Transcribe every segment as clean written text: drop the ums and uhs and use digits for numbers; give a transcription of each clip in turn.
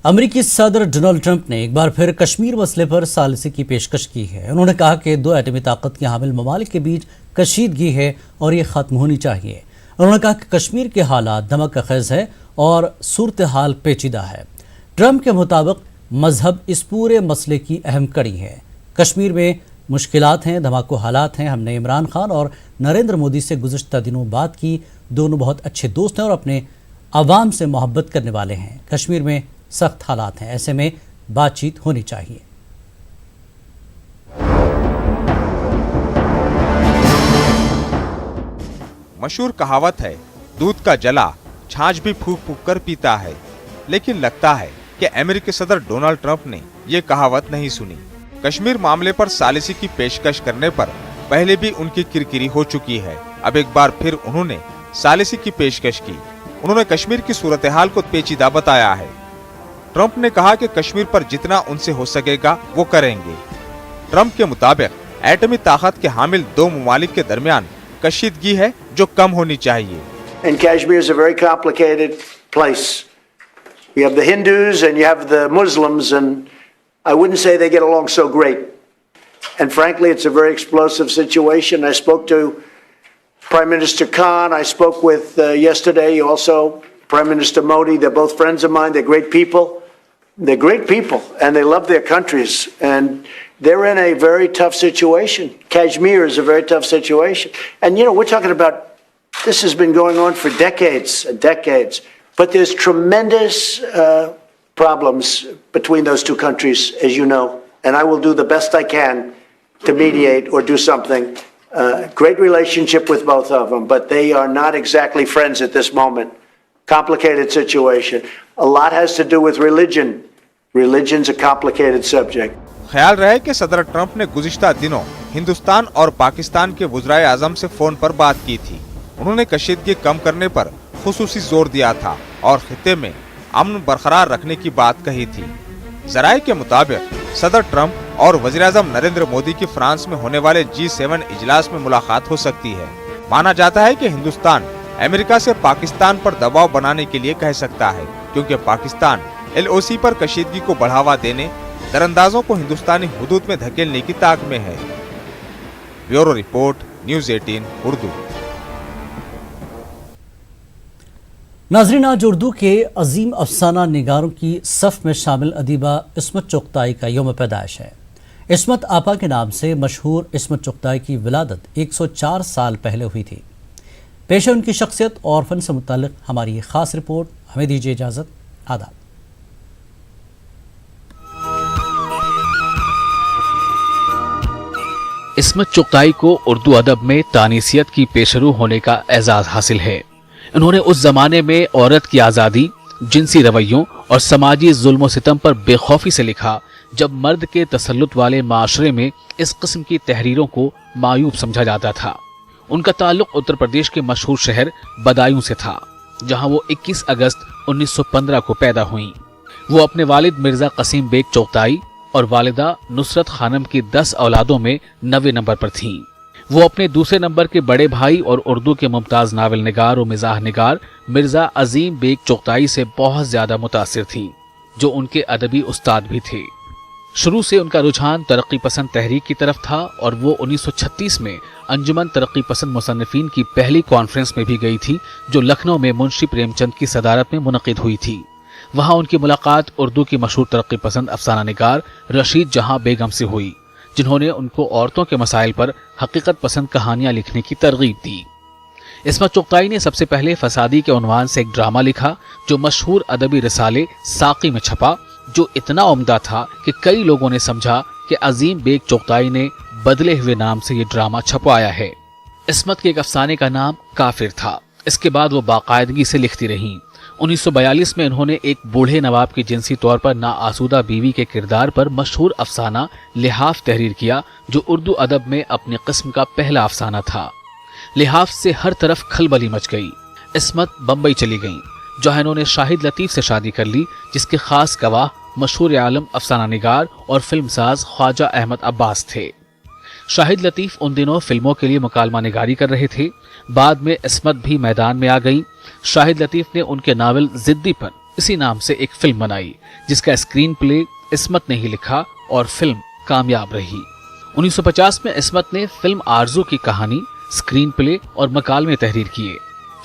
अमेरिकी सदर Donald Trump ने एक बार फिर कश्मीर मसले पर सालिसी की पेशकश की है। उन्होंने कहा कि दो एटमी ताकत के हामिल ममालिक के बीच कशीदगी है और ये ख़त्म होनी चाहिए। उन्होंने कहा कि कश्मीर के हालात धमकखेज़ है और सूरत हाल पेचीदा है। ट्रंप के मुताबिक मजहब इस पूरे मसले की अहम कड़ी है। कश्मीर में मुश्किलात हैं, धमाको हालात हैं। हमने इमरान खान और नरेंद्र मोदी से गुज़श्ता दिनों बात की। दोनों बहुत अच्छे दोस्त हैं और अपने आवाम से मोहब्बत करने वाले हैं। कश्मीर में सख्त हालात हैं, ऐसे में बातचीत होनी चाहिए। मशहूर कहावत है, दूध का जला छाछ भी फूंक फूंक कर पीता है। लेकिन लगता है कि अमेरिकी सदर डोनाल्ड ट्रंप ने ये कहावत नहीं सुनी। कश्मीर मामले पर सालिसी की पेशकश करने पर पहले भी उनकी किरकिरी हो चुकी है। अब एक बार फिर उन्होंने सालिसी की पेशकश की। उन्होंने कश्मीर की सूरत हाल को पेचीदा बताया है। ट्रंप ने कहा कि कश्मीर पर जितना उनसे हो सकेगा वो करेंगे। ट्रंप के मुताबिक एटमी ताकत के हामिल दो ममालिक के दरमियान कशीदगी है जो कम होनी चाहिए। And Kashmir is a very complicated place. You have the Hindus and you have the Muslims, and I wouldn't say they get along so great. And frankly, it's a very explosive situation. I spoke to Prime Minister Khan. I spoke with yesterday also Prime Minister Modi. They're both friends of mine. They're great people. They're great people, and they love their countries. And they're in a very tough situation. Kashmir is a very tough situation. And, you know, we're talking about this has been going on for decades and decades. But there's tremendous problems between those two countries, as you know. And I will do the best I can to mediate or do something. Great relationship with both of them, but they are not exactly friends at this moment. Complicated situation. A lot has to do with religion. Religion's a complicated subject. ख्याल रहे कि सदर Trump ने गुज़िश्ता दिनों हिंदुस्तान और पाकिस्तान के वज़राए आज़म से phone पर बात की थी। उन्होंने कशीदगी कम करने पर खुसूसी जोर दिया था और खित्ते में अमन बरकरार रखने की बात कही थी। ज़राए के मुताबिक सदर ट्रंप और वज़ीर-ए-आज़म नरेंद्र मोदी की फ्रांस में होने वाले G7 इजलास में मुलाकात हो सकती है। माना जाता है कि हिंदुस्तान अमेरिका से पाकिस्तान पर दबाव बनाने के लिए कह सकता है, क्योंकि पाकिस्तान LOC पर कशीदगी को बढ़ावा देने, दरअंदाजों को हिंदुस्तानी हुदूद में धकेलने की ताक में है। Bureau report, news 18 Urdu. नाज़रीन, आज उर्दू के अजीम अफसाना निगारों की सफ़ में शामिल अदीबा इस्मत चुग़ताई का यौम पैदाइश है। इस्मत आपा के नाम से मशहूर इस्मत चुग़ताई की विलादत 104 साल पहले हुई थी। पेश है उनकी शख्सियत और फ़न से मुताल्लिक़ हमारी ये ख़ास रिपोर्ट। हमें दीजिए इजाज़त। आदाब। इस्मत चुग़ताई को उर्दू अदब में तानीसियत की पेशरू होने का एजाज़ हासिल है। उन्होंने उस जमाने में औरत की आज़ादी, जिनसी रवैयों और समाजी जुल्म सितम पर बेखौफी से लिखा, जब मर्द के तसल्लुत वाले माशरे में इस किस्म की तहरीरों को मायूब समझा जाता था। उनका ताल्लुक उत्तर प्रदेश के मशहूर शहर बदायूं से था, जहां वो 21 अगस्त 1915 को पैदा हुईं। वो अपने वालिद मिर्जा कसीम बेग चुग़ताई और वालिदा नुसरत खानम की 10 औलादों में 9वें नंबर पर थीं। वो अपने दूसरे नंबर के बड़े भाई और उर्दू के मुमताज़ नावल निगार और मिजाह निगार मिर्जा अजीम बेग चुग़ताई से बहुत ज्यादा मुतासिर थीं, जो उनके अदबी उस्ताद भी थे। शुरू से उनका रुझान तरक्की पसंद तहरीक की तरफ था और वो 1936 में अंजुमन तरक्की पसंद मुसन्निफीन की पहली कॉन्फ्रेंस में भी गई थी, जो लखनऊ में मुंशी प्रेमचंद की सदारत में मुनक़िद हुई थी। वहां उनकी मुलाकात उर्दू की मशहूर तरक्की पसंद अफसाना निगार रशीद जहां बेगम से हुई, जिन्होंने उनको औरतों के मसाइल पर हकीकत पसंद कहानियां लिखने की तरगीब दी। इस्मत चुग़ताई ने सबसे पहले फसादी के उन्वान से एक ड्रामा लिखा, जो मशहूर अदबी रिसाले साक़ी में छपा, जो इतना उम्दा था कि कई लोगों ने समझा कि अजीम बेग चुग़ताई ने बदले हुए नाम से ये ड्रामा छपवाया है। इस्मत के एक अफसाने का नाम काफिर था। इसके बाद वो बाकायदगी से लिखती रहीं। 1942 में उन्होंने एक बूढ़े नवाब की जिनसी तौर पर नाआसूदा बीवी के किरदार पर मशहूर अफसाना लिहाफ तहरीर किया, जो उर्दू अदब में अपनी किस्म का पहला अफसाना था। लिहाफ से हर तरफ खलबली मच गई। इस्मत बम्बई चली गईं, जहां इन्होंने शाहिद लतीफ़ से शादी कर ली, जिसके खास गवाह मशहूर आलम अफसाना निगार और फिल्मसाज ख्वाजा अहमद अब्बास थे। शाहिद लतीफ़ उन दिनों फिल्मों के लिए मुकालमा निगारी कर रहे थे। बाद में इस्मत भी मैदान में आ गईं। शाहिद लतीफ़ ने उनके नावल जिद्दी पर इसी नाम से एक फिल्म बनाई जिसका स्क्रीन प्ले इस्मत ने ही लिखा और फिल्म कामयाब रही। 1950 में इस्मत ने फिल्म आरज़ू की कहानी, स्क्रीन प्ले और मकालमे तहरीर किए।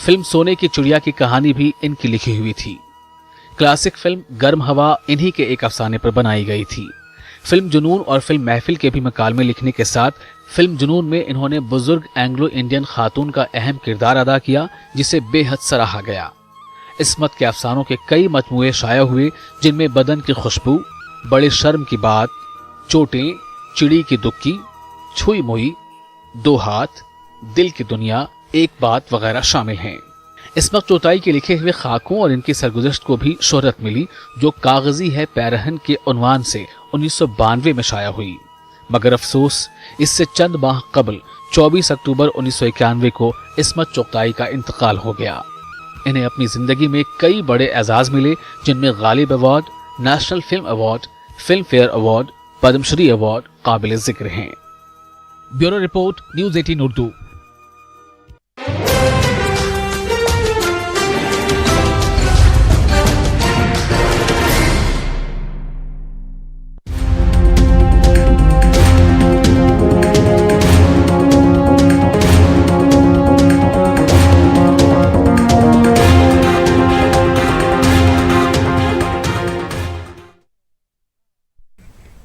फिल्म सोने की चिड़िया की कहानी भी इनकी लिखी हुई थी। क्लासिक फिल्म गर्म हवा इन्हीं के एक अफसाने पर बनाई गई थी। फिल्म जुनून और फिल्म महफिल के भी मकालमे लिखने के साथ फिल्म जुनून में इन्होंने बुजुर्ग एंग्लो इंडियन खातून का अहम किरदार अदा किया जिसे बेहद सराहा गया। इस्मत के अफसानों के कई मजमूए शाया हुए जिनमें बदन की खुशबू, बड़े शर्म की बात, चोटें, चिड़ी की दुक्की, छुई मुई, दो हाथ, दिल की दुनिया, एक बात वगैरह शामिल हैं। इस्मत चौटाई के लिखे हुए खाकों और इनकी सरगुज़श्त को भी शोहरत मिली जो कागजी है पैरहन के उन्वान से 1992 में शाया हुई। मगर अफसोस इससे चंद माह कबल 24 अक्टूबर 1991 को इस्मत चौटाई का इंतकाल हो गया। इन्हें अपनी जिंदगी में कई बड़े एजाज मिले जिनमें Ghalib award, national film award, Filmfare award, Padma Shri award काबिल जिक्र हैं। Bureau report, news 18 Urdu.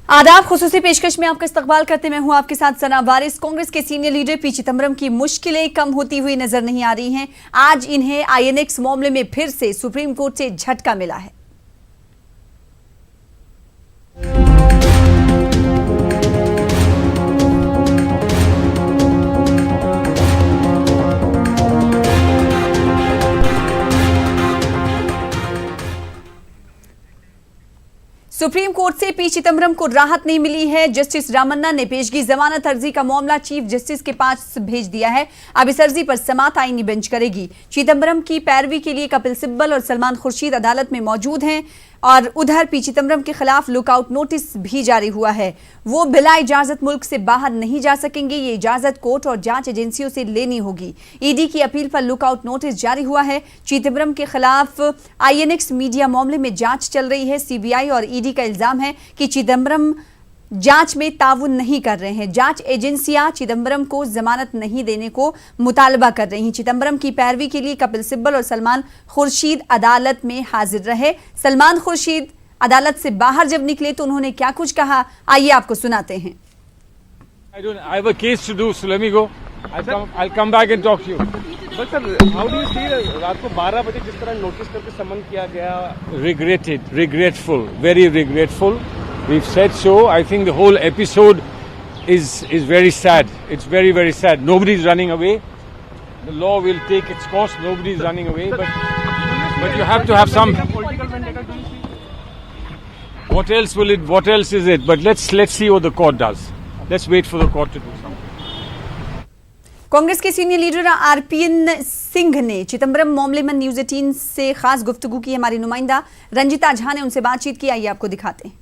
आदाब, खुसूसी पेशकश में आपका इस्तकबाल करते मैं हूं आपके साथ सना वारिस। कांग्रेस के सीनियर लीडर पी चिदंबरम की मुश्किलें कम होती हुई नजर नहीं आ रही हैं। आज इन्हें आईएनएक्स मामले में फिर से सुप्रीम कोर्ट से झटका मिला है। सुप्रीम कोर्ट से पी चिदंबरम को राहत नहीं मिली है। जस्टिस रामन्ना ने पेशगी जमानत अर्जी का मामला चीफ जस्टिस के पास भेज दिया है। अब इस अर्जी पर समाअत आईनी बेंच करेगी। चिदंबरम की पैरवी के लिए कपिल सिब्बल और सलमान खुर्शीद अदालत में मौजूद हैं और उधर पी चिदंबरम के खिलाफ लुकआउट नोटिस भी जारी हुआ है। वो बिला इजाजत मुल्क से बाहर नहीं जा सकेंगे। ये इजाजत कोर्ट और जांच एजेंसियों से लेनी होगी। ईडी की अपील पर लुकआउट नोटिस जारी हुआ है। चिदंबरम के खिलाफ आईएनएक्स मीडिया मामले में जांच चल रही है। सीबीआई और ईडी का इल्जाम है कि चिदंबरम जांच में ताउन नहीं कर रहे हैं। जांच एजेंसियां चिदंबरम को जमानत नहीं देने को मुतालबा कर रही हैं। चिदंबरम की पैरवी के लिए कपिल सिब्बल और सलमान खुर्शीद अदालत में हाजिर रहे। सलमान खुर्शीद अदालत से बाहर जब निकले तो उन्होंने क्या कुछ कहा, आइए आपको सुनाते हैं। I have a case to do, so let me go. I'll come back and talk to you. But sir, how do you see रात को 12 बजे जिस तरह नोटिस करके समन किया गया? Regretted, regretful, very regretful. We've said so. I think the whole episode is very sad. It's very, very sad. Nobody's running away. The law will take its course. Nobody's running away. But you have to have some. What else will it? What else is it? But let's see what the court does. Let's wait for the court to do something. Congress के senior leader RPN Singh ने चिदंबरम मामले में news 18 से खास गुफ्तगू की। हमारी नुमाइंदा रंजिता झा ने उनसे बातचीत की, आइए आपको दिखाते हैं।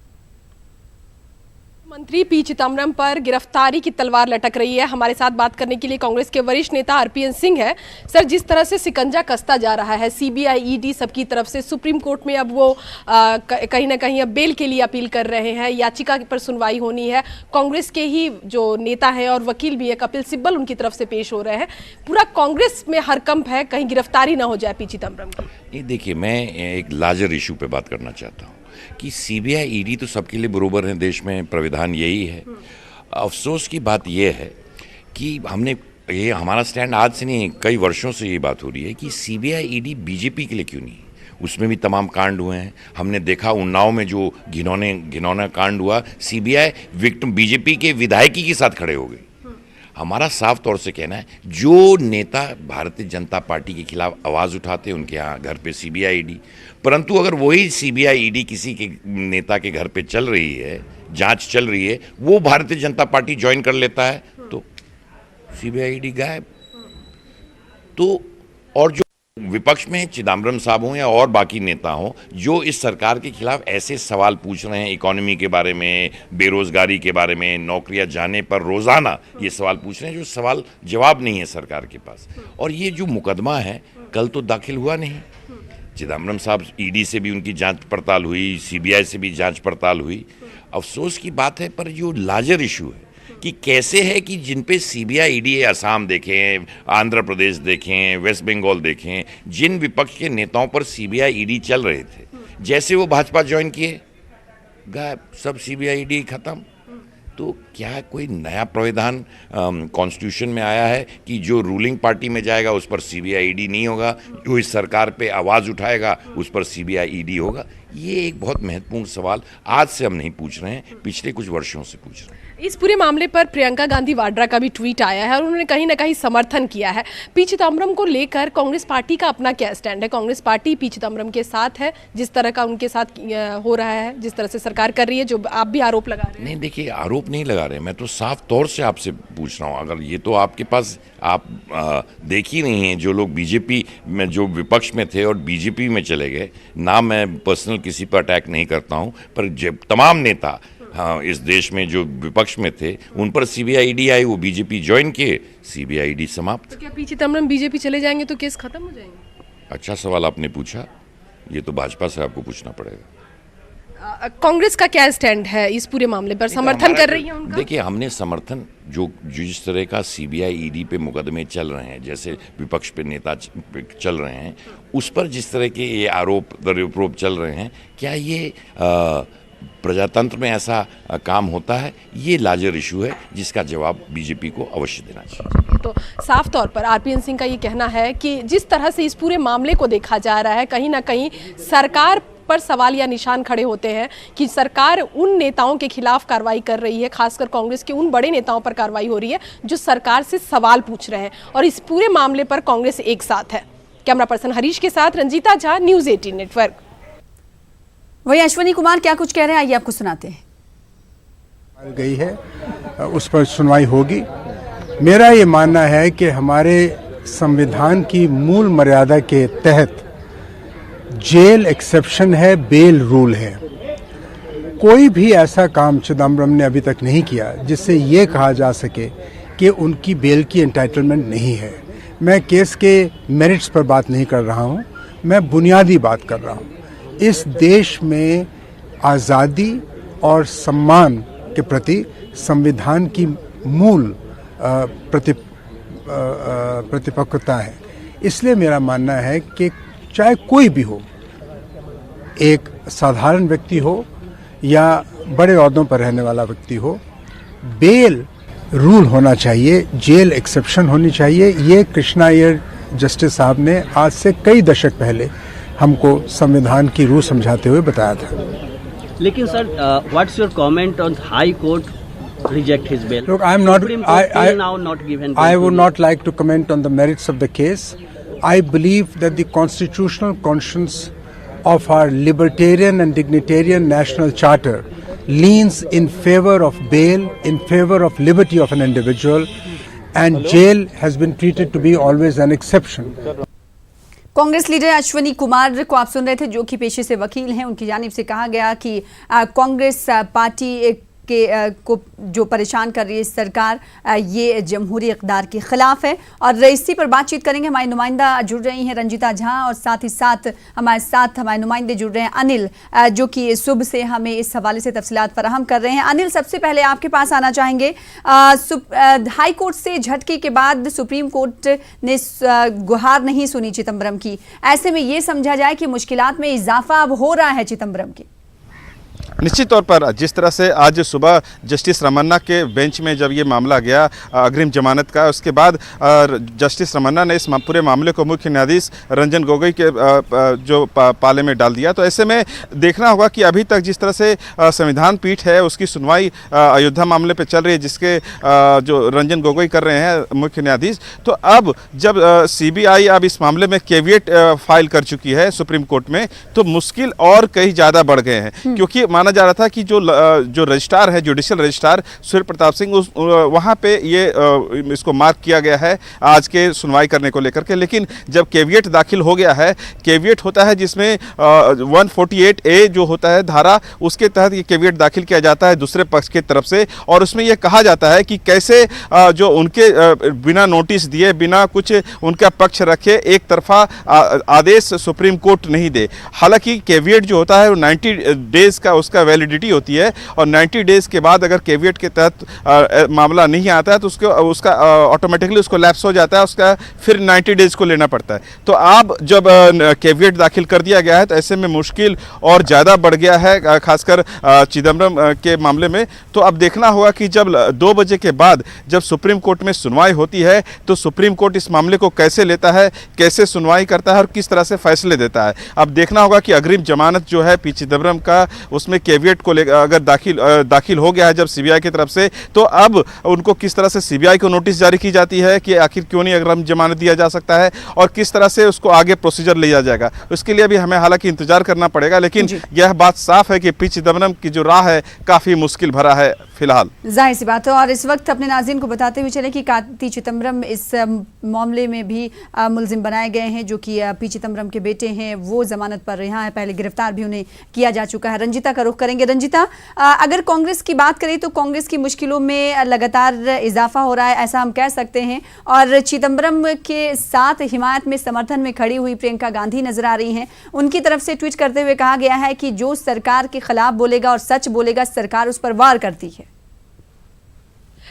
मंत्री पी चिदंबरम पर गिरफ्तारी की तलवार लटक रही है। हमारे साथ बात करने के लिए कांग्रेस के वरिष्ठ नेता आरपीएन सिंह है। सर, जिस तरह से शिकंजा कसता जा रहा है सीबीआई, ईडी सबकी तरफ से, सुप्रीम कोर्ट में अब वो कहीं ना कहीं अब बेल के लिए अपील कर रहे हैं, याचिका पर सुनवाई होनी है। कांग्रेस के ही जो नेता है और वकील भी है कपिल सिब्बल, उनकी तरफ से पेश हो रहे हैं। पूरा कांग्रेस में हरकंप है कहीं गिरफ्तारी ना हो जाए पी चिदंबरम की। ये देखिए, मैं एक लार्जर इशू पे बात करना चाहता हूँ कि सीबीआई ईडी तो सबके लिए बराबर है, देश में प्राविधान यही है। अफसोस की बात यह है कि ये हमारा स्टैंड आज से नहीं, कई वर्षों से ये बात हो रही है कि सीबीआई ईडी बीजेपी के लिए क्यों नहीं। उसमें भी तमाम कांड हुए हैं। हमने देखा उन्नाव में जो घिनौना कांड हुआ, सीबीआई विक्टिम बीजेपी के विधायकी के साथ खड़े हो गए। हमारा साफ तौर से कहना है, जो नेता भारतीय जनता पार्टी के खिलाफ आवाज़ उठाते हैं उनके यहाँ घर पे सीबीआई ईडी, परंतु अगर वही सीबीआई ईडी किसी के नेता के घर पे चल रही है, जांच चल रही है, वो भारतीय जनता पार्टी ज्वाइन कर लेता है तो सीबीआई ईडी गायब। तो और जो विपक्ष में चिदंबरम साहब हों या और बाकी नेता हों, जो इस सरकार के खिलाफ ऐसे सवाल पूछ रहे हैं, इकोनॉमी के बारे में, बेरोजगारी के बारे में, नौकरियां जाने पर रोजाना ये सवाल पूछ रहे हैं, जो सवाल जवाब नहीं है सरकार के पास। और ये जो मुकदमा है कल तो दाखिल हुआ नहीं, चिदम्बरम साहब ईडी से भी उनकी जांच पड़ताल हुई, सीबीआई से भी जांच पड़ताल हुई। अफसोस की बात है, पर जो लार्जर इशू है कि कैसे है कि जिन पे सीबीआई ईडी असम देखें, आंध्र प्रदेश देखें, वेस्ट बंगाल देखें, जिन विपक्ष के नेताओं पर सीबीआई ईडी चल रहे थे, जैसे वो भाजपा ज्वाइन किए, गायब, सब सीबीआई ईडी खत्म। तो क्या कोई नया प्रावधान कॉन्स्टिट्यूशन में आया है कि जो रूलिंग पार्टी में जाएगा उस पर सीबीआई ईडी नहीं होगा, जो इस सरकार पे आवाज़ उठाएगा उस पर सीबीआई ईडी होगा? ये एक बहुत महत्वपूर्ण सवाल आज से हम नहीं पूछ रहे हैं, पिछले कुछ वर्षों से पूछ रहे हैं। इस पूरे मामले पर प्रियंका गांधी वाड्रा का भी ट्वीट आया है और उन्होंने कहीं ना कहीं समर्थन किया है। पी चिदम्बरम को लेकर कांग्रेस पार्टी का अपना क्या स्टैंड है? कांग्रेस पार्टी पी चिदम्बरम के साथ है जिस तरह का उनके साथ हो रहा है, जिस तरह से सरकार कर रही है, जो आप भी आरोप लगा रहे हैं? नहीं, देखिए, आरोप नहीं लगा रहे, मैं तो साफ तौर से आपसे पूछ रहा हूँ। अगर ये तो आपके पास आप देख ही नहीं है, जो लोग बीजेपी में जो विपक्ष में थे और बीजेपी में चले गए, ना मैं पर्सनल किसी पर अटैक नहीं करता हूँ, पर जब तमाम नेता इस देश में जो विपक्ष में थे उन पर सीबीआई ईडी आई, वो बीजेपी ज्वाइन किए, सीबीआई ईडी समाप्त। तो क्या पी चिदम्बरम बीजेपी चले जाएंगे तो केस खत्म हो जाएंगे? अच्छा सवाल आपने पूछा, ये तो भाजपा से आपको पूछना पड़ेगा। कांग्रेस का क्या स्टैंड है इस पूरे मामले पर? समर्थन कर रही है उनका? देखिए, हमने समर्थन जो जिस तरह का सीबीआई ईडी पे मुकदमे चल रहे हैं, जैसे विपक्ष पे नेता चल रहे हैं, उस पर जिस तरह के ये आरोप चल रहे हैं, क्या ये प्रजातंत्र में ऐसा काम होता है? ये लार्जर इशू है जिसका जवाब बीजेपी को अवश्य देना चाहिए। तो साफ तौर पर आरपीएन सिंह का ये कहना है कि जिस तरह से इस पूरे मामले को देखा जा रहा है, कहीं ना कहीं सरकार पर सवाल या निशान खड़े होते हैं कि सरकार उन नेताओं के खिलाफ कार्रवाई कर रही है, खासकर कांग्रेस के उन बड़े नेताओं पर कार्रवाई हो रही है जो सरकार से सवाल पूछ रहे हैं, और इस पूरे मामले पर कांग्रेस एक साथ है। कैमरा पर्सन हरीश के साथ रंजीता झा, न्यूज़ 18 नेटवर्क। वही अश्विनी कुमार क्या कुछ कह रहे हैं, आइए आपको सुनाते हैं। गई है, उस पर सुनवाई होगी। मेरा ये मानना है कि हमारे संविधान की मूल मर्यादा के तहत जेल एक्सेप्शन है, बेल रूल है। कोई भी ऐसा काम चिदम्बरम ने अभी तक नहीं किया जिससे ये कहा जा सके कि उनकी बेल की एंटाइटलमेंट नहीं है। मैं केस के मेरिट्स पर बात नहीं कर रहा हूँ, मैं बुनियादी बात कर रहा हूँ। इस देश में आज़ादी और सम्मान के प्रति संविधान की मूल प्रतिपक्षता है। इसलिए मेरा मानना है कि चाहे कोई भी हो, एक साधारण व्यक्ति हो या बड़े ओहदों पर रहने वाला व्यक्ति हो, बेल रूल होना चाहिए, जेल एक्सेप्शन होनी चाहिए। ये कृष्णा अय्यर जस्टिस साहब ने आज से कई दशक पहले हमको संविधान की रूह समझाते हुए बताया था। लेकिन sir, what's your comment on high court reject his bail? Look, I am not. Now not given. I would not like to comment on the merits of the case. I believe that the constitutional conscience of our libertarian and dignitarian national charter leans in favor of bail, in favor of liberty of an individual, and jail has been treated to be always an exception. Congress leader Ashwini Kumar को आप सुन रहे थे, जो कि पेशे से वकील हैं। उनकी जानिब से कहा गया कि कांग्रेस पार्टी को जो परेशान कर रही है सरकार, ये जमहूरी इक़्तिदार के खिलाफ है। और इसी पर बातचीत करेंगे, हमारी नुमाइंदा जुड़ रही हैं रंजीता झा, और साथ ही साथ हमारे नुमाइंदे जुड़ रहे हैं अनिल, जो कि सुबह से हमें इस हवाले से तफसीलात फराहम कर रहे हैं। अनिल, सबसे पहले आपके पास आना चाहेंगे। हाई कोर्ट से झटके के बाद सुप्रीम कोर्ट ने गुहार नहीं सुनी चिदम्बरम की। ऐसे में ये समझा जाए कि मुश्किलात में इजाफा अब हो रहा है चिदम्बरम के। निश्चित तौर पर जिस तरह से आज सुबह जस्टिस रमन्ना के बेंच में जब ये मामला गया अग्रिम जमानत का, उसके बाद जस्टिस रमन्ना ने इस पूरे मामले को मुख्य न्यायाधीश रंजन गोगोई के जो पाले में डाल दिया। तो ऐसे में देखना होगा कि अभी तक जिस तरह से संविधान पीठ है उसकी सुनवाई अयोध्या मामले पर चल रही है, जिसके जो रंजन गोगोई कर रहे हैं मुख्य न्यायाधीश। तो अब जब CBI अब इस मामले में कैविएट फाइल कर चुकी है सुप्रीम कोर्ट में, तो मुश्किल और कहीं ज़्यादा बढ़ गए हैं, क्योंकि माना जा रहा था कि जो रजिस्ट्रार है, जुडिशियल रजिस्ट्रार सूर्य प्रताप सिंह, वहाँ पे ये इसको मार्क किया गया है आज के सुनवाई करने को लेकर के। लेकिन जब केविएट दाखिल हो गया है, केविएट होता है जिसमें 148A जो होता है धारा, उसके तहत ये केविएट दाखिल किया जाता है दूसरे पक्ष की तरफ से, और उसमें यह कहा जाता है कि कैसे जो उनके बिना नोटिस दिए, बिना कुछ उनका पक्ष रखे एक तरफा आदेश सुप्रीम कोर्ट नहीं दे। हालांकि केविएट जो होता है वो 90 डेज का उसका वैलिडिटी होती है, और 90 डेज के बाद अगर केविएट के तहत मामला नहीं आता है तो उसका ऑटोमेटिकली उसको लैप्स हो जाता है, उसका फिर 90 डेज को लेना पड़ता है। तो अब जब केविएट दाखिल कर दिया गया है तो ऐसे में मुश्किल और ज़्यादा बढ़ गया है, खासकर चिदम्बरम के मामले में। तो अब देखना होगा कि जब 2 बजे के बाद जब सुप्रीम कोर्ट में सुनवाई होती है तो सुप्रीम कोर्ट इस मामले को कैसे लेता है, कैसे सुनवाई करता है और किस तरह से फैसले देता है। अब देखना होगा कि अग्रिम जमानत जो है पी चिदम्बरम का, उसमें केविएट को लेकर अगर दाखिल हो गया है जब सीबीआई की तरफ से, तो अब उनको किस तरह से सीबीआई को नोटिस जारी की जाती है कि आखिर क्यों नहीं अग्रिम जमानत दिया जा सकता है, और किस तरह से उसको आगे प्रोसीजर लिया जाएगा। उसके लिए भी हमें हालांकि इंतजार करना पड़ेगा, लेकिन यह बात साफ है कि पी चिदम्बरम की जो राह है काफ़ी मुश्किल भरा है फिलहाल। जाहिर सी बात है। और इस वक्त अपने नाज़रीन को बताते हुए चले कि कार्ति चिदम्बरम इस मामले में भी मुलजिम बनाए गए हैं, जो कि पी चिदम्बरम के बेटे हैं, वो जमानत पर रिहा है, पहले गिरफ्तार भी उन्हें किया जा चुका है। रंजिता का रुख करेंगे। रंजिता, अगर कांग्रेस की बात करें तो कांग्रेस की मुश्किलों में लगातार इजाफा हो रहा है, ऐसा हम कह सकते हैं, और चिदम्बरम के साथ हिमायत में समर्थन में खड़ी हुई प्रियंका गांधी नजर आ रही हैं। उनकी तरफ से ट्वीट करते हुए कहा गया है कि जो सरकार के खिलाफ बोलेगा और सच बोलेगा, सरकार उस पर वार करती है।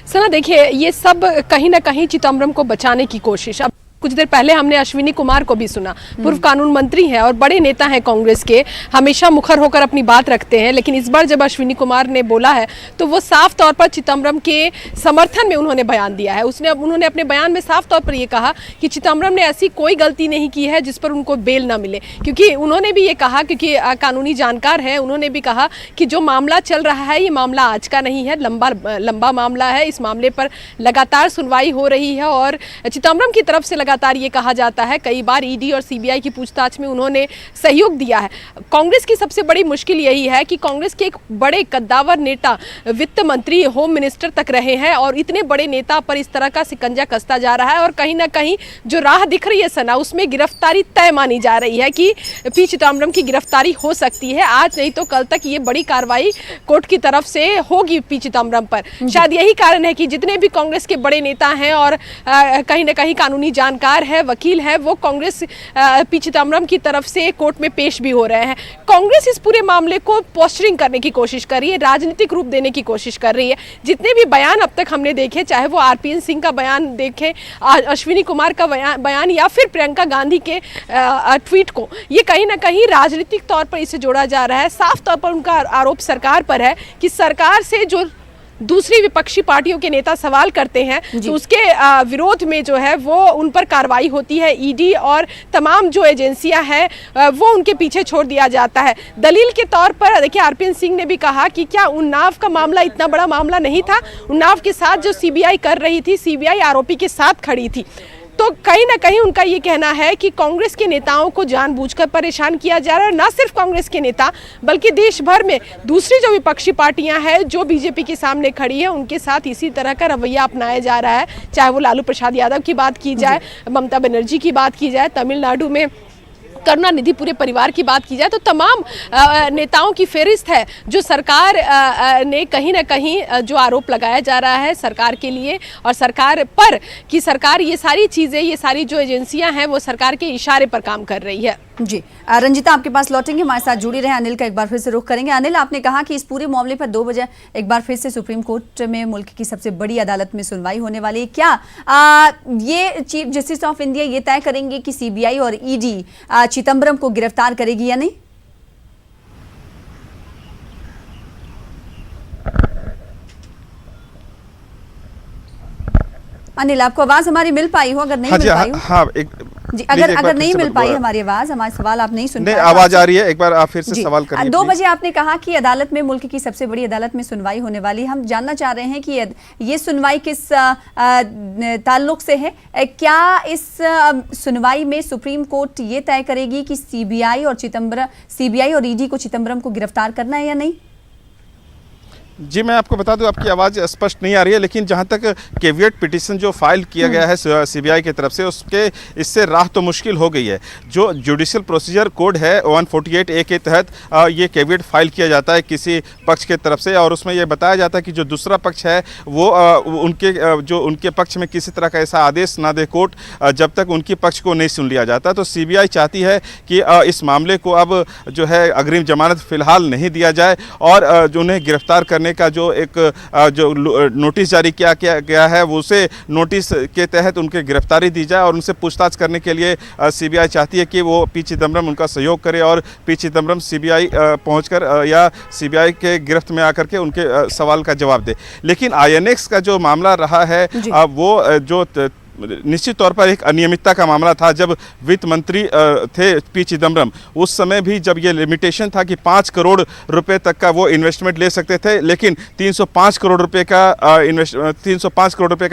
सना, देखिए, ये सब कहीं ना कहीं चिदम्बरम को बचाने की कोशिश। अब कुछ देर पहले हमने अश्विनी कुमार को भी सुना, पूर्व कानून मंत्री हैं और बड़े नेता हैं कांग्रेस के, हमेशा मुखर होकर अपनी बात रखते हैं। लेकिन इस बार जब अश्विनी कुमार ने बोला है तो वो साफ तौर पर चिदम्बरम के समर्थन में उन्होंने बयान दिया है। उन्होंने अपने बयान में साफ तौर पर ये कहा कि चिदम्बरम ने ऐसी कोई गलती नहीं की है जिस पर उनको बेल ना मिले, क्योंकि उन्होंने भी ये कहा, क्योंकि कानूनी जानकार हैं, उन्होंने भी कहा कि जो मामला चल रहा है ये मामला आज का नहीं है, लंबा मामला है। इस मामले पर लगातार सुनवाई हो रही है और चिदम्बरम की तरफ से लगातार ये कहा जाता है, कई बार ईडी और सीबीआई की पूछताछ में उन्होंने सहयोग दिया है। कांग्रेस की सबसे बड़ी मुश्किल यही है कि कांग्रेस के एक बड़े कद्दावर नेता वित्त मंत्री, होम मिनिस्टर तक रहे हैं, और इतने बड़े नेता पर इस तरह का शिकंजा कसता जा रहा है। और कहीं ना कहीं जो राह दिख रही है सना, उसमें गिरफ्तारी तय मानी जा रही है कि पी चिदम्बरम की गिरफ्तारी हो सकती है। आज नहीं तो कल तक ये बड़ी कार्रवाई कोर्ट की तरफ से होगी पी चिदम्बरम पर। शायद यही कारण है कि जितने भी कांग्रेस के बड़े नेता हैं और कहीं ना कहीं कानूनी जानकार है, वकील है, वो कांग्रेस पी चिदम्बरम की तरफ से कोर्ट में पेश भी हो रहे हैं। कांग्रेस इस पूरे मामले को पोस्टरिंग करने की कोशिश कर रही है, राजनीतिक रूप देने की कोशिश कर रही है। जितने भी बयान अब तक हमने देखे, चाहे वो आरपीएन सिंह का बयान देखें, अश्विनी कुमार का बयान या फिर प्रियंका गांधी के ट्वीट को, ये कहीं ना कहीं राजनीतिक तौर पर इसे जोड़ा जा रहा है। साफ तौर पर उनका आरोप सरकार पर है कि सरकार से जो दूसरी विपक्षी पार्टियों के नेता सवाल करते हैं तो उसके विरोध में जो है वो उन पर कार्रवाई होती है। ईडी और तमाम जो एजेंसियां हैं वो उनके पीछे छोड़ दिया जाता है। दलील के तौर पर देखिए, आरपीएन सिंह ने भी कहा कि क्या उन्नाव का मामला इतना बड़ा मामला नहीं था, उन्नाव के साथ जो सीबीआई कर रही थी, सीबीआई आरोपी के साथ खड़ी थी। तो कहीं ना कहीं उनका ये कहना है कि कांग्रेस के नेताओं को जानबूझकर परेशान किया जा रहा है। ना सिर्फ कांग्रेस के नेता बल्कि देश भर में दूसरी जो विपक्षी पार्टियां हैं जो बीजेपी के सामने खड़ी है, उनके साथ इसी तरह का रवैया अपनाया जा रहा है। चाहे वो लालू प्रसाद यादव की बात की जाए, ममता बनर्जी की बात की जाए, तमिलनाडु में करुणानिधि पूरे परिवार की बात की जाए, तो तमाम नेताओं की फहरिस्त है जो सरकार ने कहीं ना कहीं जो आरोप लगाया जा रहा है सरकार के लिए और सरकार पर, कि सरकार ये सारी चीज़ें, ये सारी जो एजेंसियां हैं वो सरकार के इशारे पर काम कर रही है। जी रंजिता, आपके पास लौटेंगे, हमारे साथ जुड़ी रहे। अनिल का एक बार फिर से रुख करेंगे। अनिल, आपने कहा कि इस पूरे मामले पर 2 बजे एक बार फिर से सुप्रीम कोर्ट में मुल्क की सबसे बड़ी अदालत में सुनवाई होने वाली है। क्या ये चीफ जस्टिस ऑफ इंडिया ये तय करेंगे कि सीबीआई और ईडी चिदम्बरम को गिरफ्तार करेगी या नहीं? अनिल, आपको आवाज हमारी मिल पाई हो? अगर नहीं मिल पाई हो, हाँ, जी, अगर नहीं मिल पाई हमारी आवाज, हमारे सवाल आप नहीं सुन पाए, आवाज आ रही है, एक बार आप फिर से सवाल करिए। 2 बजे आपने कहा कि अदालत में, मुल्क की सबसे बड़ी अदालत में सुनवाई होने वाली। हम जानना चाह रहे हैं कि ये सुनवाई किस ताल्लुक से है? क्या इस सुनवाई में सुप्रीम कोर्ट ये तय करेगी कि सीबीआई और ईडी को चिदम्बरम को गिरफ्तार करना है या नहीं? जी, मैं आपको बता दूं, आपकी आवाज़ स्पष्ट नहीं आ रही है, लेकिन जहां तक केवियट पिटीशन जो फाइल किया गया है सीबीआई की तरफ से, उसके इससे राह तो मुश्किल हो गई है। जो जुडिशियल प्रोसीजर कोड है 148A के तहत ये केवियट फाइल किया जाता है किसी पक्ष के तरफ से, और उसमें यह बताया जाता है कि जो दूसरा पक्ष है वो उनके पक्ष में किसी तरह का ऐसा आदेश ना दे कोर्ट जब तक उनके पक्ष को नहीं सुन लिया जाता। तो सीबीआई चाहती है कि इस मामले को अब जो है अग्रिम जमानत फिलहाल नहीं दिया जाए, और जो उन्हें गिरफ्तार करने का जो एक जो नोटिस जारी किया गया है वो उसे नोटिस के तहत उनके गिरफ्तारी दी जाए, और उनसे पूछताछ करने के लिए सीबीआई चाहती है कि वो पी चिदम्बरम उनका सहयोग करे, और पी चिदम्बरम सीबीआई पहुंचकर या सीबीआई के गिरफ्त में आकर के उनके सवाल का जवाब दे। लेकिन आईएनएक्स का जो मामला रहा है वो जो निश्चित तौर पर एक अनियमितता का मामला था। जब वित्त मंत्री थे पी चिदम्बरम, उस समय भी जब ये लिमिटेशन था कि 5 करोड़ रुपए तक का वो इन्वेस्टमेंट ले सकते थे, लेकिन 305 करोड़ रुपए का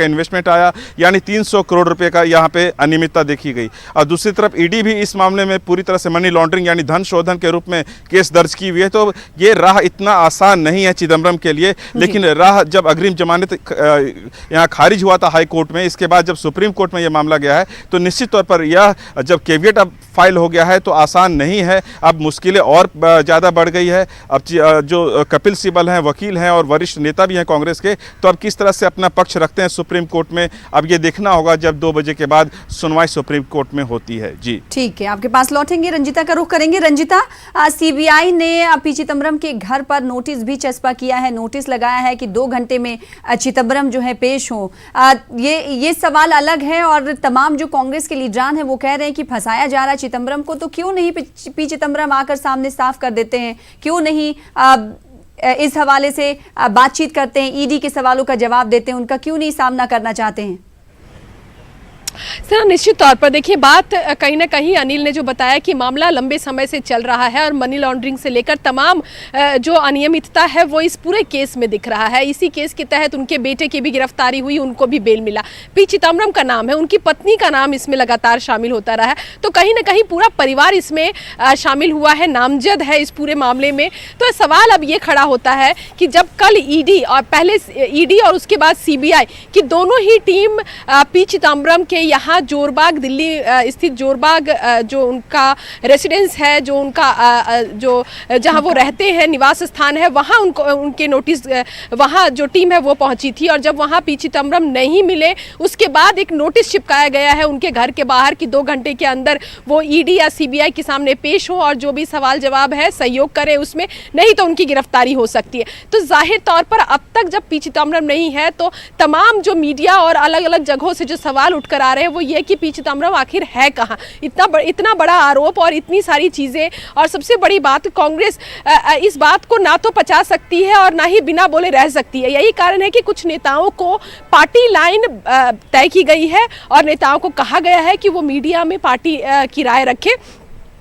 इन्वेस्टमेंट आया, यानी 300 करोड़ रुपए का यहाँ पे अनियमितता देखी गई। और दूसरी तरफ ईडी भी इस मामले में पूरी तरह से मनी लॉन्ड्रिंग यानी धन शोधन के रूप में केस दर्ज की हुई है। तो ये राह इतना आसान नहीं है चिदम्बरम के लिए, लेकिन राह जब अग्रिम जमानत यहाँ खारिज हुआ था हाई कोर्ट में, इसके बाद जब सुप्रीम कोर्ट में यह मामला गया है, तो निश्चित तौर पर यह जब केवियट अब फाइल हो गया है तो आसान नहीं है, अब मुश्किलें और ज़्यादा बढ़ गई है। अब जो कपिल सिब्बल हैं, वकील हैं और वरिष्ठ नेता भी हैं कांग्रेस के, तो अब किस तरह से अपना पक्ष रखते हैं सुप्रीम कोर्ट में, अब ये देखना होगा जब 2 बजे के बाद सुनवाई सुप्रीम कोर्ट में होती है। जी ठीक है, आपके पास लौटेंगे, रंजिता का रुख करेंगे। रंजिता, सीबीआई ने पी चिदम्बरम के घर पर नोटिस भी चस्पा किया है, नोटिस लगाया है कि 2 घंटे में चिदम्बरम जो है पेश हो। ये सवाल अलग है, और तमाम जो कांग्रेस के लीडरान हैं वो कह रहे हैं कि फंसाया जा रहा है चिदम्बरम को, तो क्यों नहीं पी चिदम्बरम आकर सामने साफ कर देते हैं, क्यों नहीं इस हवाले से बातचीत करते हैं, ईडी के सवालों का जवाब देते हैं, उनका क्यों नहीं सामना करना चाहते हैं? सर, निश्चित तौर पर देखिए, बात कहीं ना कहीं अनिल ने जो बताया कि मामला लंबे समय से चल रहा है और मनी लॉन्ड्रिंग से लेकर तमाम जो अनियमितता है वो इस पूरे केस में दिख रहा है। इसी केस के तहत उनके बेटे की भी गिरफ्तारी हुई, उनको भी बेल मिला। पी चिदम्बरम का नाम है, उनकी पत्नी का नाम इसमें लगातार शामिल होता रहा है, तो कहीं ना कहीं पूरा परिवार इसमें शामिल हुआ है, नामजद है इस पूरे मामले में। तो सवाल अब ये खड़ा होता है कि जब कल ईडी और पहले ईडी और उसके बाद सीबीआई की दोनों ही टीम पी चिदम्बरम के यहाँ जोरबाग, दिल्ली स्थित जोरबाग जो उनका रेसिडेंस है, जो उनका जो जहाँ वो रहते हैं, निवास स्थान है, वहाँ उनके नोटिस, वहाँ जो टीम है वो पहुँची थी। और जब वहाँ पी चिदम्बरम नहीं मिले, उसके बाद एक नोटिस चिपकाया गया है उनके घर के बाहर कि 2 घंटे के अंदर वो ईडी या सीबीआई के सामने पेश हो और जो भी सवाल जवाब है सहयोग करे उसमें, नहीं तो उनकी गिरफ्तारी हो सकती है। तो जाहिर तौर पर अब तक जब पी चिदम्बरम नहीं है, तो तमाम जो मीडिया और अलग अलग जगहों से जो सवाल उठकर आ रहे हैं वो ये कि पी चिदम्बरम आखिर है कहाँ। इतना बड़ा आरोप और इतनी सारी चीज़ें, और सबसे बड़ी बात, कांग्रेस इस बात को ना तो पचा सकती है और ना ही बिना बोले रह सकती है। यही कारण है कि कुछ नेताओं को पार्टी लाइन तय की गई है और नेताओं को कहा गया है कि वो मीडिया में पार्टी की राय रखें।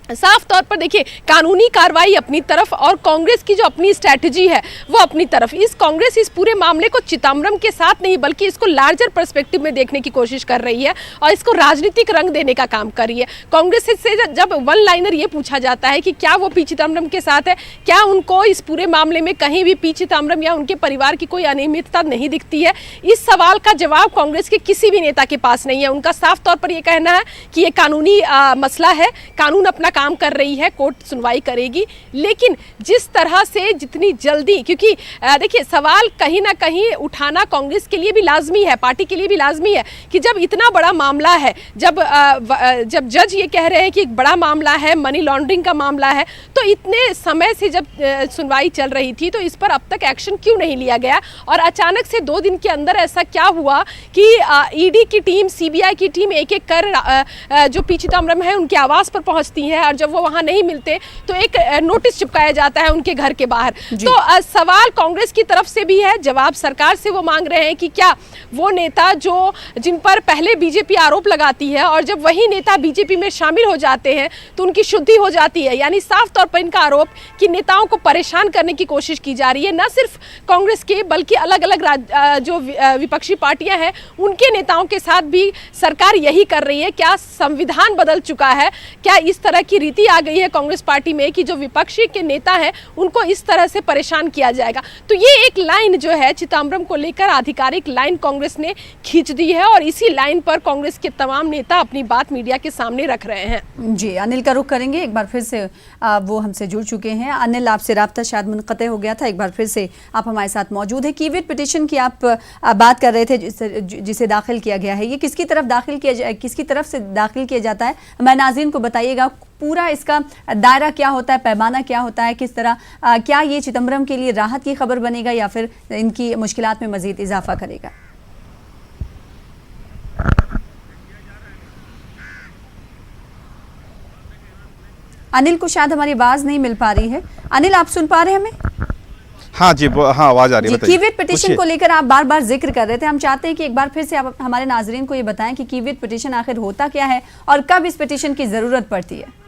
साफ तौर पर देखिए, कानूनी कार्रवाई अपनी तरफ और कांग्रेस की जो अपनी स्ट्रैटेजी है वो अपनी तरफ। कांग्रेस इस पूरे मामले को चिदम्बरम के साथ नहीं बल्कि इसको लार्जर पर्सपेक्टिव में देखने की कोशिश कर रही है और इसको राजनीतिक रंग देने का काम कर रही है। कांग्रेस से जब वन लाइनर ये पूछा जाता है कि क्या वो पी चिदम्बरम के साथ है, क्या उनको इस पूरे मामले में कहीं भी पी चिदम्बरम या उनके परिवार की कोई अनियमितता नहीं दिखती है, इस सवाल का जवाब कांग्रेस के किसी भी नेता के पास नहीं है। उनका साफ तौर पर यह कहना है कि ये कानूनी मसला है, कानून अपना काम कर रही है, कोर्ट सुनवाई करेगी। लेकिन जिस तरह से जितनी जल्दी, क्योंकि देखिए सवाल कहीं ना कहीं उठाना कांग्रेस के लिए भी लाजमी है, पार्टी के लिए भी लाजमी है कि जब इतना बड़ा मामला है, जब जज ये कह रहे हैं कि एक बड़ा मामला है, मनी लॉन्ड्रिंग का मामला है, तो इतने समय से जब सुनवाई चल रही थी तो इस पर अब तक एक्शन क्यों नहीं लिया गया। और अचानक से 2 दिन के अंदर ऐसा क्या हुआ कि ईडी की टीम, सीबीआई की टीम एक एक कर जो पी चिदम्बरम है उनके आवास पर पहुंचती है और जब वो वहां नहीं मिलते तो एक नोटिस चिपकाया जाता है उनके घर के बाहर। तो सवाल कांग्रेस की तरफ से भी है, जवाब सरकार से वो मांग रहे हैं कि क्या वो नेता जिन पर पहले बीजेपी आरोप लगाती है और जब वही नेता बीजेपी में शामिल हो जाते हैं तो उनकी शुद्धि हो जाती है। यानी साफ तौर पर इनका आरोप कि नेताओं को परेशान करने की कोशिश की जा रही है, न सिर्फ कांग्रेस के बल्कि अलग अलग जो विपक्षी पार्टियां हैं उनके नेताओं के साथ भी सरकार यही कर रही है। क्या संविधान बदल चुका है? क्या इस तरह की की रीति आ गई है कांग्रेस पार्टी में कि जो विपक्षी के नेता है उनको इस तरह से परेशान किया जाएगा। तो ये एक लाइन जो है चिदम्बरम को लेकर आधिकारिक लाइन कांग्रेस ने खींच दी है और इसी लाइन पर कांग्रेस के तमाम नेता अपनी बात मीडिया के सामने रख रहे हैं। जी, अनिल का रुख करेंगे। एक बार फिर से वो हमसे जुड़ चुके हैं। अनिल, आपसे राब्ता शायद मुनक़ते हो गया था, एक बार फिर से आप हमारे साथ मौजूद है। कीविट पिटीशन की आप बात कर रहे थे जिसे दाखिल किया गया है, ये किसकी तरफ से दाखिल किया जाता है? मैं नाज़रीन को बताइएगा पूरा इसका दायरा क्या होता है, पैमाना क्या होता है, किस तरह क्या ये चिदम्बरम के लिए राहत की खबर बनेगा या फिर इनकी मुश्किलात में मजीद इजाफा करेगा? अनिल को शायद हमारी आवाज नहीं मिल पा रही है। अनिल, आप सुन पा रहे हैं हमें? हाँ जी, हाँ आवाज आ रही है। कीविट पिटीशन को लेकर आप बार बार जिक्र कर रहे थे, हम चाहते हैं कि एक बार फिर से आप हमारे नाजरीन को ये बताएं कि कीविट पिटीशन आखिर होता क्या है और कब इस पिटीशन की जरूरत पड़ती है।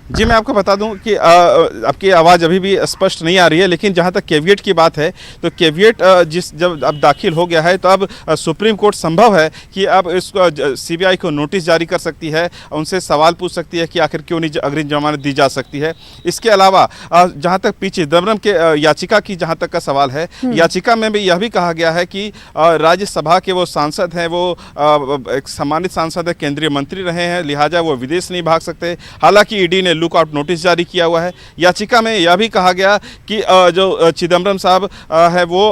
जी, मैं आपको बता दूं कि आपकी आवाज़ अभी भी स्पष्ट नहीं आ रही है, लेकिन जहां तक कैविएट की बात है तो कैविएट जब अब दाखिल हो गया है तो अब सुप्रीम कोर्ट संभव है कि अब इसको सीबीआई को नोटिस जारी कर सकती है, उनसे सवाल पूछ सकती है कि आखिर क्यों नहीं अग्रिम जमानत दी जा सकती है। इसके अलावा जहां तक पी चिदम्बरम के याचिका की जहां तक का सवाल है, याचिका में भी यह भी कहा गया है कि राज्यसभा के वो सांसद हैं, वो एक सम्मानित सांसद है, केंद्रीय मंत्री रहे हैं, लिहाजा वो विदेश नहीं भाग सकते। हालांकि ईडी ने लुकआउट नोटिस जारी किया हुआ है। याचिका में यह भी कहा गया कि जो चिदम्बरम साहब है वो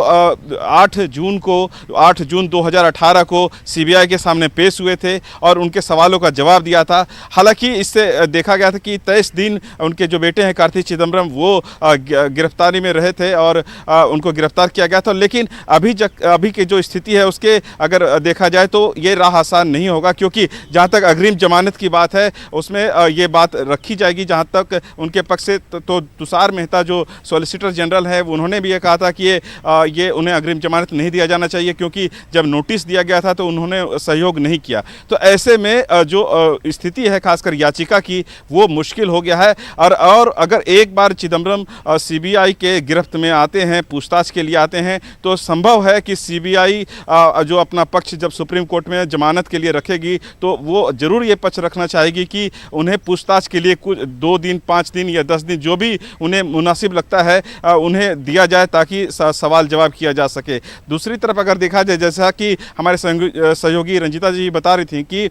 8 जून 2018 को सीबीआई के सामने पेश हुए थे और उनके सवालों का जवाब दिया था। हालांकि इससे देखा गया था कि 23 दिन उनके जो बेटे हैं कार्ति चिदम्बरम वो गिरफ्तारी में रहे थे और उनको गिरफ्तार किया गया था। लेकिन अभी की जो स्थिति है उसके अगर देखा जाए तो ये राह आसान नहीं होगा, क्योंकि जहाँ तक अग्रिम जमानत की बात है उसमें ये बात रखी जाएगी। जहां तक उनके पक्ष से तो तुषार मेहता जो सॉलिसिटर जनरल है उन्होंने भी ये कहा था कि ये उन्हें अग्रिम जमानत नहीं दिया जाना चाहिए, क्योंकि जब नोटिस दिया गया था तो उन्होंने सहयोग नहीं किया। तो ऐसे में जो स्थिति है खासकर याचिका की वो मुश्किल हो गया है। और अगर एक बार चिदम्बरम सीबीआई के गिरफ्त में आते हैं, पूछताछ के लिए आते हैं, तो संभव है कि सीबीआई जो अपना पक्ष जब सुप्रीम कोर्ट में जमानत के लिए रखेगी तो वो जरूर ये पक्ष रखना चाहेगी कि उन्हें पूछताछ के लिए कुछ 2 दिन, 5 दिन या 10 दिन जो भी उन्हें मुनासिब लगता है उन्हें दिया जाए ताकि सवाल जवाब किया जा सके। दूसरी तरफ अगर देखा जाए, जैसा कि हमारे सहयोगी रंजिता जी बता रही थी कि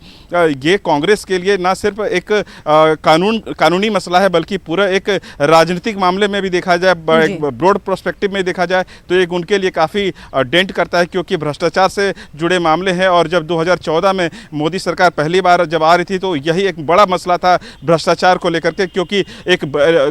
ये कांग्रेस के लिए ना सिर्फ एक कानूनी मसला है बल्कि पूरा एक राजनीतिक मामले में भी देखा जाए, एक ब्रॉड पर्सपेक्टिव में देखा जाए तो एक उनके लिए काफ़ी डेंट करता है, क्योंकि भ्रष्टाचार से जुड़े मामले हैं। और जब 2014 में मोदी सरकार पहली बार जब आ रही थी तो यही एक बड़ा मसला था भ्रष्टाचार को लेकर के, क्योंकि एक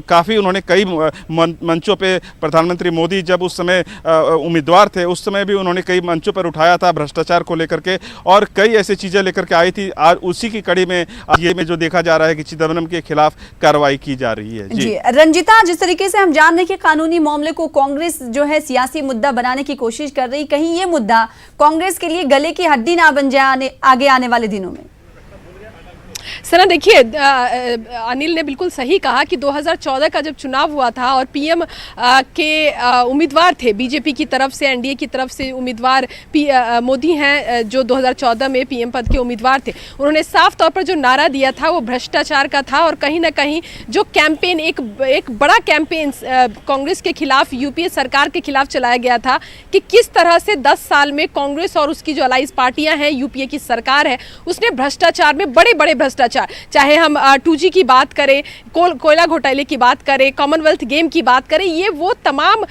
काफ़ी उन्होंने कई मंचों पे प्रधानमंत्री मोदी जब उस समय उम्मीदवार थे उस समय भी उन्होंने कई मंचों पर उठाया था भ्रष्टाचार को लेकर के, और कई ऐसी चीज़ें लेकर के आई थी। आज उसी की कड़ी में ये में जो देखा जा रहा है कि चिदम्बरम के खिलाफ कार्रवाई की जा रही है। जी रंजिता, जिस तरीके से हम जान रहे हैं कि कानूनी मामले को कांग्रेस जो है सियासी मुद्दा बनाने की कोशिश कर रही, कहीं ये मुद्दा कांग्रेस के लिए गले की हड्डी ना बन जाए आगे आने वाले दिनों में? सना, देखिए अनिल ने बिल्कुल सही कहा कि 2014 का जब चुनाव हुआ था और पीएम के उम्मीदवार थे बीजेपी की तरफ से, एनडीए की तरफ से उम्मीदवार मोदी हैं जो 2014 में पीएम पद के उम्मीदवार थे। उन्होंने साफ तौर पर जो नारा दिया था वो भ्रष्टाचार का था और कहीं ना कहीं जो कैंपेन एक बड़ा कैंपेन कांग्रेस के खिलाफ, यूपीए सरकार के खिलाफ चलाया गया था कि किस तरह से 10 साल में कांग्रेस और उसकी जो अलाइज पार्टियां हैं, यूपीए की सरकार है, उसने भ्रष्टाचार में बड़े भ्रष्टाचार, चाहे हम 2G की बात करें, कोयला घोटाले की बात करें, कॉमनवेल्थ गेम की बात करें, ये वो तमाम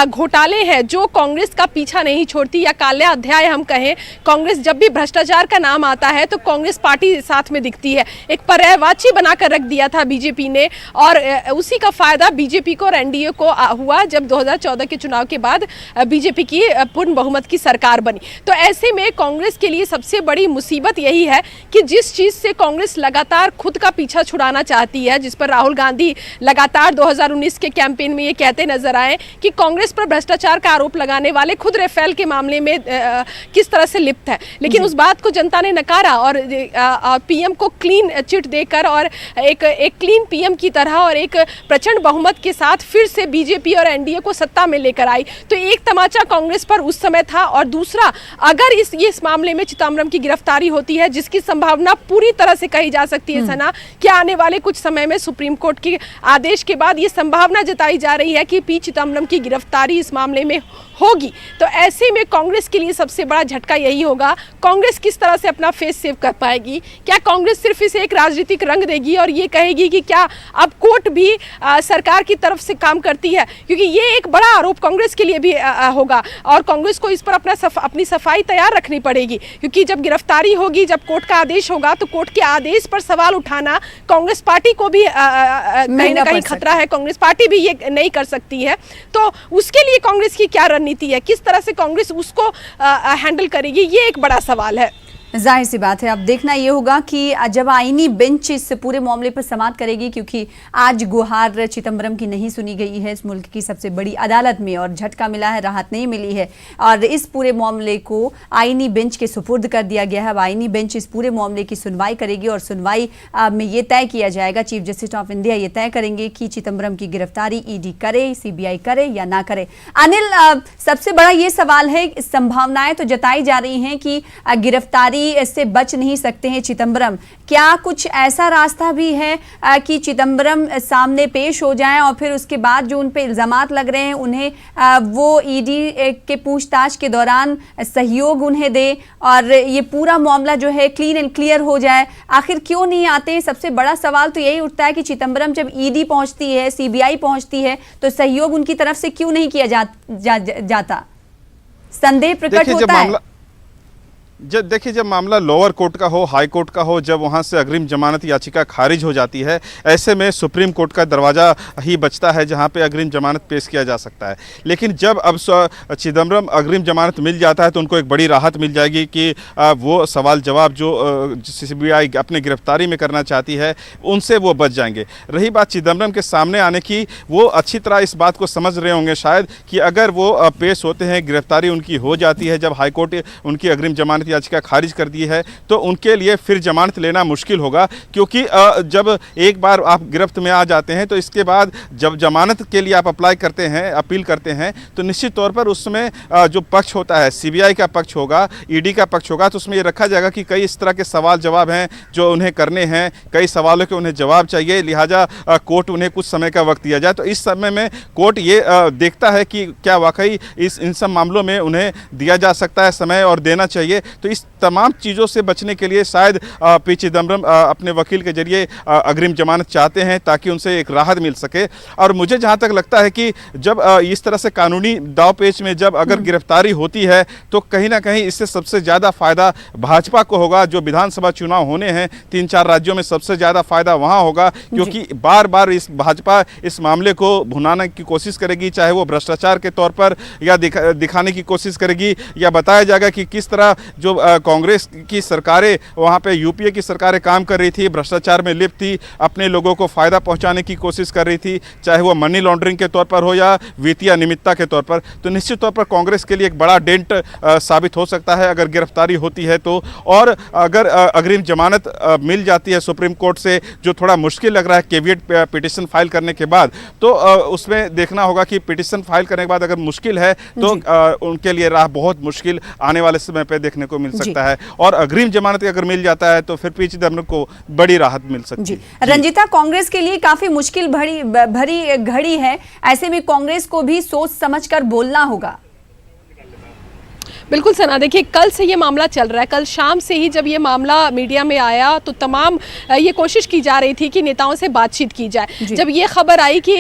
घोटाले हैं जो कांग्रेस का पीछा नहीं छोड़ती, या काले अध्याय हम कहें। कांग्रेस जब भी भ्रष्टाचार का नाम आता है तो कांग्रेस पार्टी साथ में दिखती है। एक पर्यायवाची बनाकर रख दिया था बीजेपी ने, और उसी का फायदा बीजेपी को और एनडीए को हुआ जब 2014 के चुनाव के बाद बीजेपी की पूर्ण बहुमत की सरकार बनी। तो ऐसे में कांग्रेस के लिए सबसे बड़ी मुसीबत यही है कि जिस चीज से कांग्रेस लगातार खुद का पीछा छुड़ाना चाहती है, जिस पर राहुल गांधी लगातार 2019 के कैंपेन में ये कहते नजर आए कि कांग्रेस पर भ्रष्टाचार का आरोप लगाने वाले खुद राफेल के मामले में किस तरह से लिप्त है, लेकिन उस बात को जनता ने नकारा और पीएम को क्लीन चिट देकर और एक क्लीन पीएम की तरह और एक प्रचंड बहुमत के साथ फिर से बीजेपी और एनडीए को सत्ता में लेकर आई। तो एक तमाचा कांग्रेस पर उस समय था, और दूसरा, अगर इस मामले में चिदम्बरम की गिरफ्तारी होती है जिसकी संभावना पूरी तरह से कही आ सकती है सना कि आने वाले कुछ समय में सुप्रीम कोर्ट के आदेश के बाद ये संभावना जताई जा रही है कि पी चिदम्बरम की गिरफ्तारी इस मामले में होगी। तो ऐसे में कांग्रेस के लिए सबसे बड़ा झटका यही होगा, कांग्रेस किस तरह से अपना फेस सेव कर पाएगी। क्या कांग्रेस सिर्फ इसे एक राजनीतिक रंग देगी और ये कहेगी कि क्या अब कोर्ट भी सरकार की तरफ से काम करती है, क्योंकि ये एक बड़ा आरोप कांग्रेस के लिए भी होगा और कांग्रेस को इस पर अपनी सफाई तैयार रखनी पड़ेगी, क्योंकि जब गिरफ्तारी होगी, जब कोर्ट का आदेश होगा तो कोर्ट के आदेश पर सवाल उठाना कांग्रेस पार्टी को भी कहीं ना कहीं खतरा है, कांग्रेस पार्टी भी ये नहीं कर सकती है। तो उसके लिए कांग्रेस की क्या रणनीति है, किस तरह से कांग्रेस उसको हैंडल करेगी, ये एक बड़ा सवाल है। जाहिर सी बात है, अब देखना ये होगा कि जब आईनी बेंच इस पूरे मामले पर समाअत करेगी, क्योंकि आज गुहार चिदम्बरम की नहीं सुनी गई है इस मुल्क की सबसे बड़ी अदालत में और झटका मिला है, राहत नहीं मिली है और इस पूरे मामले को आईनी बेंच के सुपुर्द कर दिया गया है। अब आईनी बेंच इस पूरे मामले की सुनवाई करेगी और सुनवाई में ये तय किया जाएगा, चीफ जस्टिस ऑफ इंडिया ये तय करेंगे कि चिदम्बरम की गिरफ्तारी ईडी करे, सीबीआई करे या ना करे। अनिल, सबसे बड़ा ये सवाल है, संभावनाएं तो जताई जा रही हैं कि गिरफ्तारी इससे बच नहीं सकते हैं चिदम्बरम, क्या कुछ ऐसा रास्ता भी है कि चिदम्बरम सामने पेश हो जाएं और फिर उसके बाद जो उन पे इल्जामात लग रहे हैं उन्हें वो ईडी के पूछताछ के दौरान सहयोग उन्हें दे और ये पूरा मामला जो है क्लीन एंड क्लियर हो जाए? आखिर क्यों नहीं आते हैं? सबसे बड़ा सवाल तो यही उठता है कि चिदम्बरम जब ईडी पहुंचती है, सीबीआई पहुंचती है, तो सहयोग उनकी तरफ से क्यों नहीं किया जाता? संदेह प्रकट होता है। देखिए, जब मामला लोअर कोर्ट का हो, हाई कोर्ट का हो, जब वहाँ से अग्रिम जमानत याचिका खारिज हो जाती है, ऐसे में सुप्रीम कोर्ट का दरवाज़ा ही बचता है जहाँ पे अग्रिम जमानत पेश किया जा सकता है। लेकिन जब अब चिदम्बरम अग्रिम जमानत मिल जाता है तो उनको एक बड़ी राहत मिल जाएगी कि वो सवाल जवाब जो सीबीआई अपने गिरफ्तारी में करना चाहती है उनसे वो बच जाएंगे। रही बात चिदम्बरम के सामने आने की, वो अच्छी तरह इस बात को समझ रहे होंगे शायद कि अगर वो पेश होते हैं, गिरफ्तारी उनकी हो जाती है, जब हाईकोर्ट उनकी अग्रिम जमानत याचिका खारिज कर दी है तो उनके लिए फिर जमानत लेना मुश्किल होगा, क्योंकि जब एक बार आप गिरफ्त में आ जाते हैं तो इसके बाद जब जमानत के लिए आप अप्लाई करते हैं, अपील करते हैं, तो निश्चित तौर पर उसमें जो पक्ष होता है, सीबीआई का पक्ष होगा, ईडी का पक्ष होगा, तो उसमें ये रखा जाएगा कि कई इस तरह के सवाल जवाब हैं जो उन्हें करने हैं, कई सवालों के उन्हें जवाब चाहिए, लिहाजा कोर्ट उन्हें कुछ समय का वक्त दिया जाए। तो इस समय में कोर्ट ये देखता है कि क्या वाकई इन सब मामलों में उन्हें दिया जा सकता है समय और देना चाहिए। तो इस तमाम चीज़ों से बचने के लिए शायद पी चिदम्बरम अपने वकील के जरिए अग्रिम जमानत चाहते हैं ताकि उनसे एक राहत मिल सके। और मुझे जहां तक लगता है कि जब इस तरह से कानूनी दावपेच में जब अगर गिरफ्तारी होती है तो कहीं ना कहीं इससे सबसे ज़्यादा फायदा भाजपा को होगा। जो विधानसभा चुनाव होने हैं 3-4 राज्यों में, सबसे ज़्यादा फायदा वहां होगा, क्योंकि बार बार इस भाजपा इस मामले को भुनाने की कोशिश करेगी, चाहे वो भ्रष्टाचार के तौर पर या दिखाने की कोशिश करेगी, या बताया जाएगा कि किस तरह जो कांग्रेस की सरकारें वहाँ पे यूपीए की सरकारें काम कर रही थी, भ्रष्टाचार में लिप्त थी, अपने लोगों को फ़ायदा पहुँचाने की कोशिश कर रही थी, चाहे वो मनी लॉन्ड्रिंग के तौर पर हो या वित्तीय अनियमितता के तौर पर। तो निश्चित तौर पर कांग्रेस के लिए एक बड़ा डेंट साबित हो सकता है अगर गिरफ्तारी होती है तो। और अगर अग्रिम जमानत मिल जाती है सुप्रीम कोर्ट से, जो थोड़ा मुश्किल लग रहा है कैविएट पिटिशन फाइल करने के बाद, तो उसमें देखना होगा कि पिटिशन फाइल करने के बाद अगर मुश्किल है तो उनके लिए राह बहुत मुश्किल आने वाले समय पर देखने को मिल सकता है। और अग्रिम जमानत अगर मिल जाता है तो फिर पी चिदम्बरम को बड़ी राहत मिल सकती है। रंजिता, कांग्रेस के लिए काफी मुश्किल भरी घड़ी है, ऐसे में कांग्रेस को भी सोच समझकर बोलना होगा। बिल्कुल सना, देखिए कल से ये मामला चल रहा है। कल शाम से ही जब ये मामला मीडिया में आया तो तमाम ये कोशिश की जा रही थी कि नेताओं से बातचीत की जाए। जब ये खबर आई कि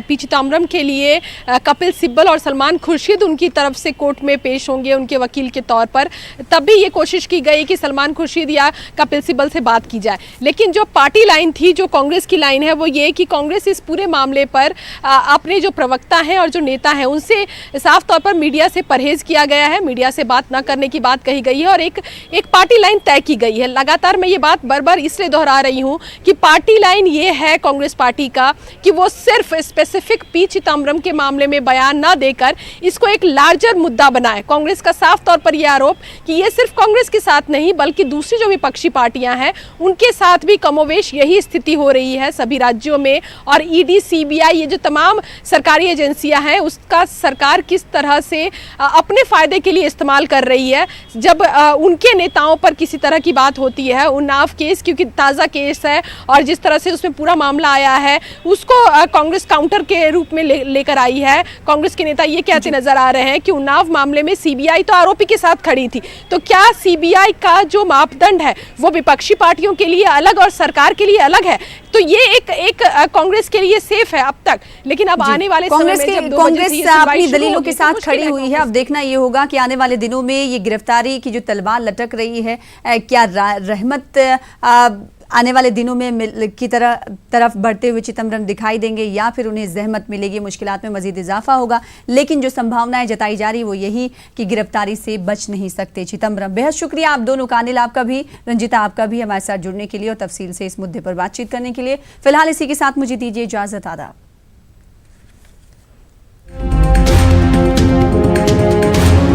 पी चिदम्बरम के लिए कपिल सिब्बल और सलमान खुर्शीद उनकी तरफ से कोर्ट में पेश होंगे उनके वकील के तौर पर, तब भी ये कोशिश की गई कि सलमान खुर्शीद या कपिल सिब्बल से बात की जाए। लेकिन जो पार्टी लाइन थी, जो कांग्रेस की लाइन है, वो ये कि कांग्रेस इस पूरे मामले पर अपने जो प्रवक्ता हैं और जो नेता हैं उनसे साफ तौर पर मीडिया से परहेज किया गया है, मीडिया से बात ना करने की बात कही गई है और एक पार्टी लाइन तय की गई है। लगातार मैं ये बात बार बार इसलिए दोहरा रही हूँ कि पार्टी लाइन ये है कांग्रेस पार्टी का कि वो सिर्फ स्पेसिफिक पी चिदम्बरम के मामले में बयान ना देकर इसको एक लार्जर मुद्दा बनाए। कांग्रेस का साफ तौर पर यह आरोप कि ये सिर्फ कांग्रेस के साथ नहीं बल्कि दूसरी जो विपक्षी पार्टियां हैं उनके साथ भी कमोवेश यही स्थिति हो रही है सभी राज्यों में। और ईडी, सीबीआई, ये जो तमाम सरकारी एजेंसियां हैं उसका सरकार किस तरह से अपने फायदे के लिए इस्तेमाल कर रही है। जब उनके नेताओं पर किसी तरह की बात होती है, उन्नाव केस क्योंकि ताज़ा केस है और जिस तरह से उसमें पूरा मामला आया है उसको कांग्रेस काउंटर के रूप में लेकर आई है। कांग्रेस के नेता ये कहते नजर आ रहे हैं कि उन्नाव मामले में सीबीआई तो आरोपी के साथ खड़ी थी, तो क्या सीबीआई का जो मापदंड है वो विपक्षी पार्टियों के लिए अलग और सरकार के लिए अलग है? तो ये एक कांग्रेस के लिए सेफ है अब तक, लेकिन अब आने वाले समय में जब कांग्रेस अपनी दलीलों के साथ खड़ी हुई है, अब देखना ये होगा कि आने वाले दिनों में ये गिरफ्तारी की जो तलवार लटक रही है, क्या रहमत आने वाले दिनों में की तरफ बढ़ते हुए चिदम्बरम दिखाई देंगे या फिर उन्हें जहमत मिलेगी, मुश्किलात में मजीद इजाफा होगा। लेकिन जो संभावनाएं जताई जा रही वो यही कि गिरफ्तारी से बच नहीं सकते चिदम्बरम। बेहद शुक्रिया आप दोनों का, अनिल आपका भी, रंजिता आपका भी हमारे साथ जुड़ने के लिए और तफसील से इस मुद्दे पर बातचीत करने के लिए। फिलहाल इसी के साथ मुझे दीजिए इजाजत, आदाब।